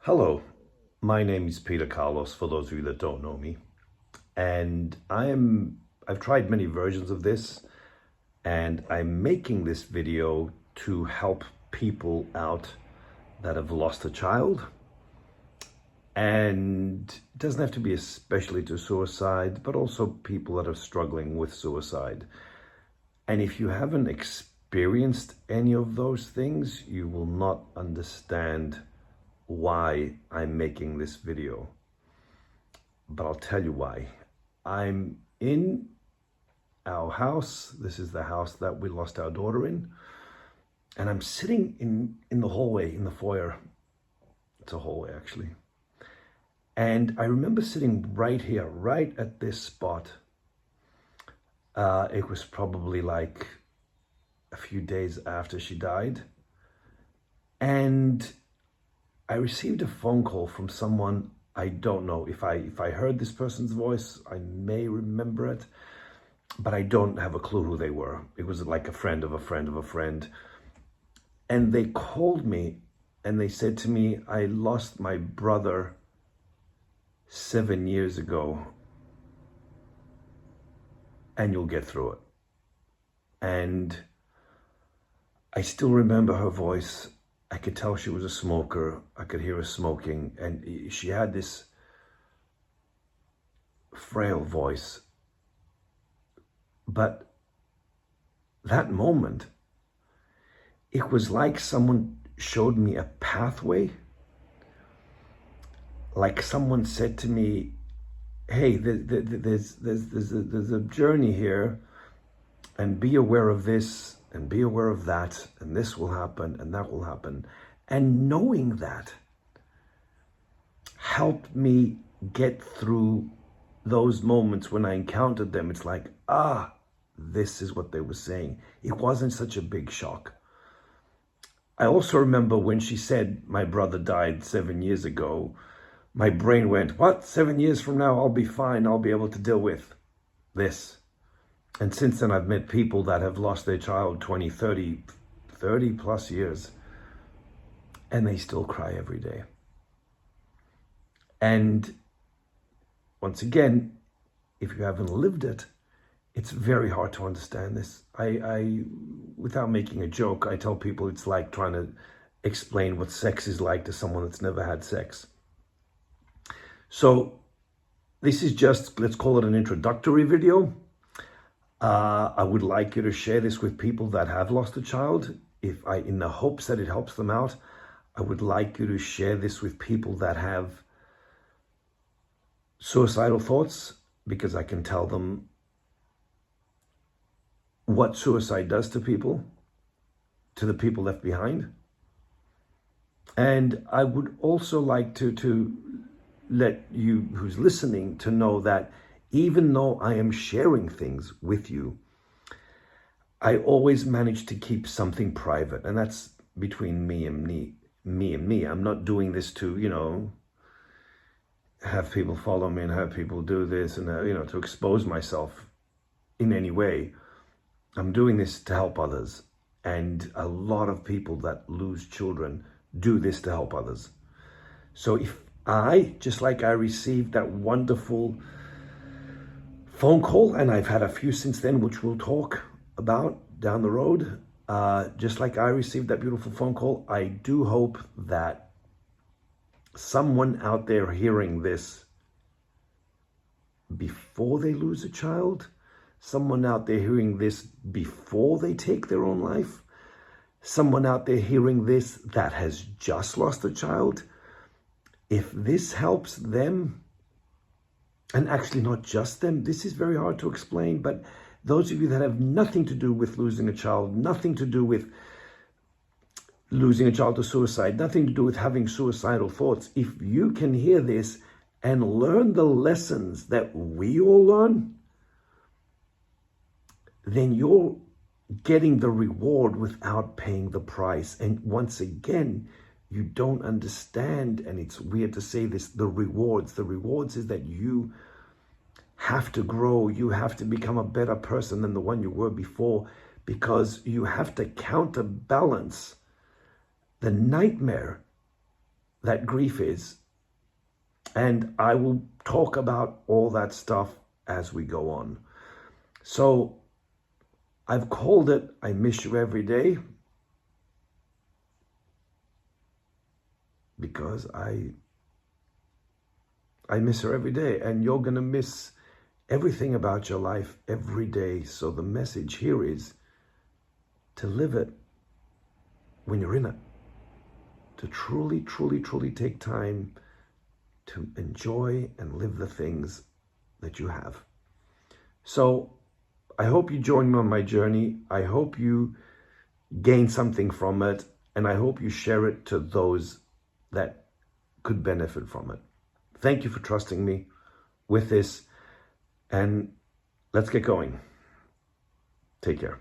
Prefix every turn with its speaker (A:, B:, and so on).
A: Hello, my name is Peter Carlos, for those of you that don't know me. And I've tried many versions of this, and I'm making this video to help people out that have lost a child. And it doesn't have to be especially to suicide, but also people that are struggling with suicide. And if you haven't experienced any of those things, you will not understand why I'm making this video. But I'll tell you why. I'm in our house. This is the house that we lost our daughter in. And I'm sitting in the hallway, in the foyer. It's a hallway, actually. And I remember sitting right here, right at this spot. It was probably like a few days after she died. And I received a phone call from someone. I don't know if I heard this person's voice. I may remember it, but I don't have a clue who they were. It was like a friend of a friend of a friend. And they called me and they said to me, I lost my brother 7 years ago, and you'll get through it. And I still remember her voice. I could tell she was a smoker. I could hear her smoking, and she had this frail voice. But that moment, it was like someone showed me a pathway. Like someone said to me, hey, there's a journey here, and be aware of this, and be aware of that, and this will happen, and that will happen. And knowing that helped me get through those moments when I encountered them. It's like, this is what they were saying. It wasn't such a big shock. I also remember when she said, my brother died 7 years ago, my brain went, what? 7 years from now, I'll be fine. I'll be able to deal with this. And since then, I've met people that have lost their child 20, 30 plus years, and they still cry every day. And once again, if you haven't lived it, it's very hard to understand this. I without making a joke, I tell people it's like trying to explain what sex is like to someone that's never had sex. So this is just, let's call it an introductory video. I would like you to share this with people that have lost a child. In the hopes that it helps them out, I would like you to share this with people that have suicidal thoughts, because I can tell them what suicide does to people, to the people left behind. And I would also like to let you who's listening to know that even though I am sharing things with you, I always manage to keep something private, and that's between me and me. I'm not doing this to, have people follow me and have people do this and, to expose myself in any way. I'm doing this to help others. And a lot of people that lose children do this to help others. So if just like I received that wonderful phone call, and I've had a few since then, which we'll talk about down the road. Just like I received that beautiful phone call, I do hope that someone out there hearing this before they lose a child, someone out there hearing this before they take their own life, someone out there hearing this that has just lost a child, if this helps them, and actually not just them, this is very hard to explain, but those of you that have nothing to do with losing a child, nothing to do with losing a child to suicide, nothing to do with having suicidal thoughts, if you can hear this and learn the lessons that we all learn, then you're getting the reward without paying the price. And once again, you don't understand, and it's weird to say this, the rewards. The rewards is that you have to grow. You have to become a better person than the one you were before, because you have to counterbalance the nightmare that grief is. And I will talk about all that stuff as we go on. So I've called it I Miss You Every Day because I miss her every day, and you're going to miss everything about your life every day. So the message here is to live it when you're in it, to truly, truly, truly take time to enjoy and live the things that you have. So I hope you join me on my journey. I hope you gain something from it, and I hope you share it to those that could benefit from it. Thank you for trusting me with this, and let's get going. Take care.